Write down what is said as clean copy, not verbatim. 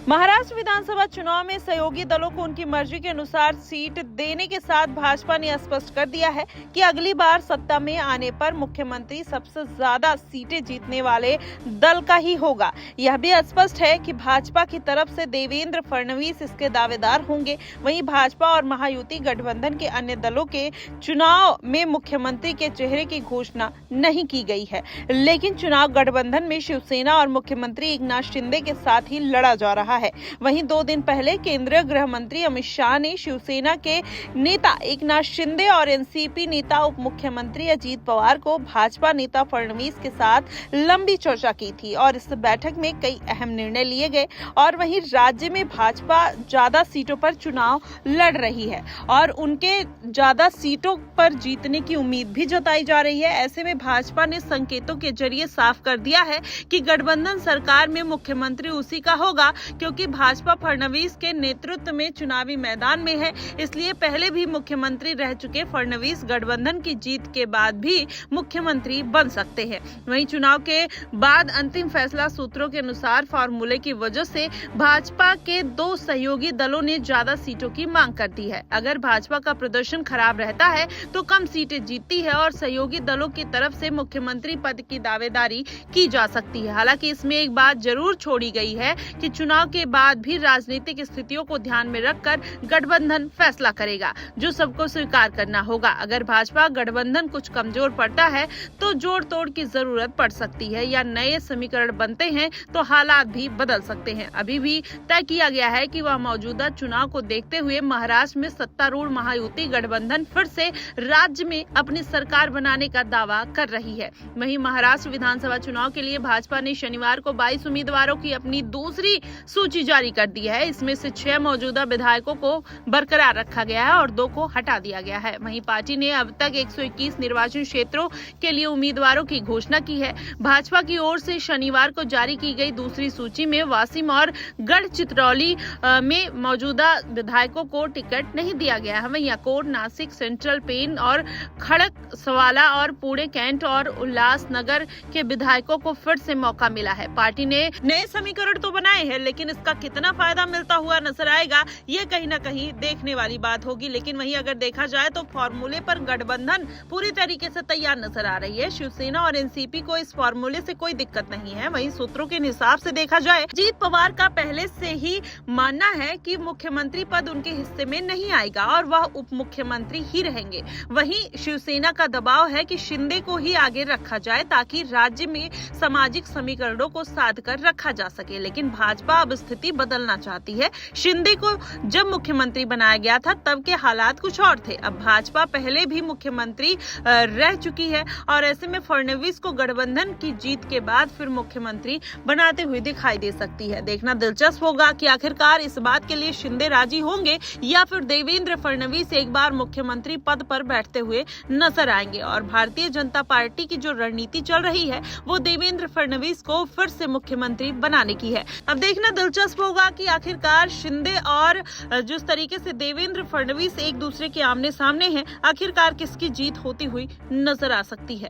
महाराष्ट्र विधानसभा चुनाव में सहयोगी दलों को उनकी मर्जी के अनुसार सीट देने के साथ भाजपा ने स्पष्ट कर दिया है कि अगली बार सत्ता में आने पर मुख्यमंत्री सबसे ज्यादा सीटें जीतने वाले दल का ही होगा। यह भी स्पष्ट है कि भाजपा की तरफ से देवेंद्र फडणवीस इसके दावेदार होंगे। वहीं भाजपा और महायुति गठबंधन के अन्य दलों के चुनाव में मुख्यमंत्री के चेहरे की घोषणा नहीं की गई है, लेकिन चुनाव गठबंधन में शिवसेना और मुख्यमंत्री एकनाथ शिंदे के साथ ही लड़ा जा रहा है। वहीं 2 दिन पहले केंद्रीय गृह मंत्री अमित शाह ने शिवसेना के नेता एकनाथ शिंदे और एनसीपी नेता उप मुख्यमंत्री अजित पवार को भाजपा नेता फडणवीस के साथ लंबी चर्चा की थी और इस बैठक में कई अहम निर्णय लिए गए। और वहीं राज्य में भाजपा ज्यादा सीटों पर चुनाव लड़ रही है और उनके ज्यादा सीटों पर जीतने की उम्मीद भी जताई जा रही है। ऐसे में भाजपा ने संकेतों के जरिए साफ कर दिया है कि गठबंधन सरकार में मुख्यमंत्री उसी का होगा, क्योंकि भाजपा फडणवीस के नेतृत्व में चुनावी मैदान में है। इसलिए पहले भी मुख्यमंत्री रह चुके फडणवीस गठबंधन की जीत के बाद भी मुख्यमंत्री बन सकते हैं। वहीं चुनाव के बाद अंतिम फैसला सूत्रों के अनुसार फार्मूले की वजह से भाजपा के 2 सहयोगी दलों ने ज्यादा सीटों की मांग कर दी है। अगर भाजपा का प्रदर्शन खराब रहता है तो कम सीटें जीतती है और सहयोगी दलों की तरफ से मुख्यमंत्री पद की दावेदारी की जा सकती है। हालांकि इसमें एक बात जरूर छोड़ी गई है कि चुनाव के बाद भी राजनीतिक स्थितियों को ध्यान में रखकर गठबंधन फैसला करेगा, जो सबको स्वीकार करना होगा। अगर भाजपा गठबंधन कुछ कमजोर पड़ता है तो जोड़ तोड़ की जरूरत पड़ सकती है या नए समीकरण बनते हैं तो हालात भी बदल सकते हैं। अभी भी तय किया गया है कि वह मौजूदा चुनाव को देखते हुए महाराष्ट्र में सत्तारूढ़ महायुति गठबंधन फिर से राज्य में अपनी सरकार बनाने का दावा कर रही है। वहीं महाराष्ट्र विधानसभा चुनाव के लिए भाजपा ने शनिवार को 22 उम्मीदवारों की अपनी दूसरी सूची जारी कर दी है। इसमें से 6 मौजूदा विधायकों को बरकरार रखा गया है और 2 को हटा दिया गया है। वहीं पार्टी ने अब तक 121 निर्वाचन क्षेत्रों के लिए उम्मीदवारों की घोषणा की है। भाजपा की ओर से शनिवार को जारी की गई दूसरी सूची में वासिम और गढ़चित्रौली में मौजूदा विधायकों को टिकट नहीं दिया गया है। वहीं अकोट, नासिक, सेंट्रल पेन और खड़कसवाला और पुणे कैंट और उल्लासनगर के विधायकों को फिर से मौका मिला है। पार्टी ने नए समीकरण तो बनाए हैं, लेकिन इसका कितना फायदा मिलता हुआ नजर आएगा ये कहीं न कहीं देखने वाली बात होगी। लेकिन वहीं अगर देखा जाए तो फॉर्मूले पर गठबंधन पूरी तरीके से तैयार नजर आ रही है। शिवसेना और एनसीपी को इस फॉर्मूले से कोई दिक्कत नहीं है। वहीं सूत्रों के हिसाब से देखा जाए, अजित पवार का पहले से ही मानना है कि मुख्यमंत्री पद उनके हिस्से में नहीं आएगा और वह उप मुख्यमंत्री ही रहेंगे। वहीं शिवसेना का दबाव है कि शिंदे को ही आगे रखा जाए ताकि राज्य में सामाजिक समीकरणों को साध कर रखा जा सके। लेकिन भाजपा अब स्थिति बदलना चाहती है। शिंदे को जब मुख्यमंत्री बनाया गया था तब के हालात कुछ और थे। अब भाजपा पहले भी मुख्यमंत्री रह चुकी है और ऐसे में फडणवीस को गठबंधन की जीत के बाद फिर मुख्यमंत्री बनाते हुए दिखाई दे सकती है। देखना दिलचस्प होगा कि आखिरकार इस बात के लिए शिंदे राजी होंगे या फिर देवेंद्र फडणवीस एक बार मुख्यमंत्री पद पर बैठते हुए नजर आएंगे। और भारतीय जनता पार्टी की जो रणनीति चल रही है वो देवेंद्र फडणवीस को फिर से मुख्यमंत्री बनाने की है। अब देखना दिलचस्प होगा कि आखिरकार शिंदे और जिस तरीके से देवेंद्र फडणवीस एक दूसरे के आमने सामने हैं, आखिरकार किसकी जीत होती हुई नजर आ सकती है।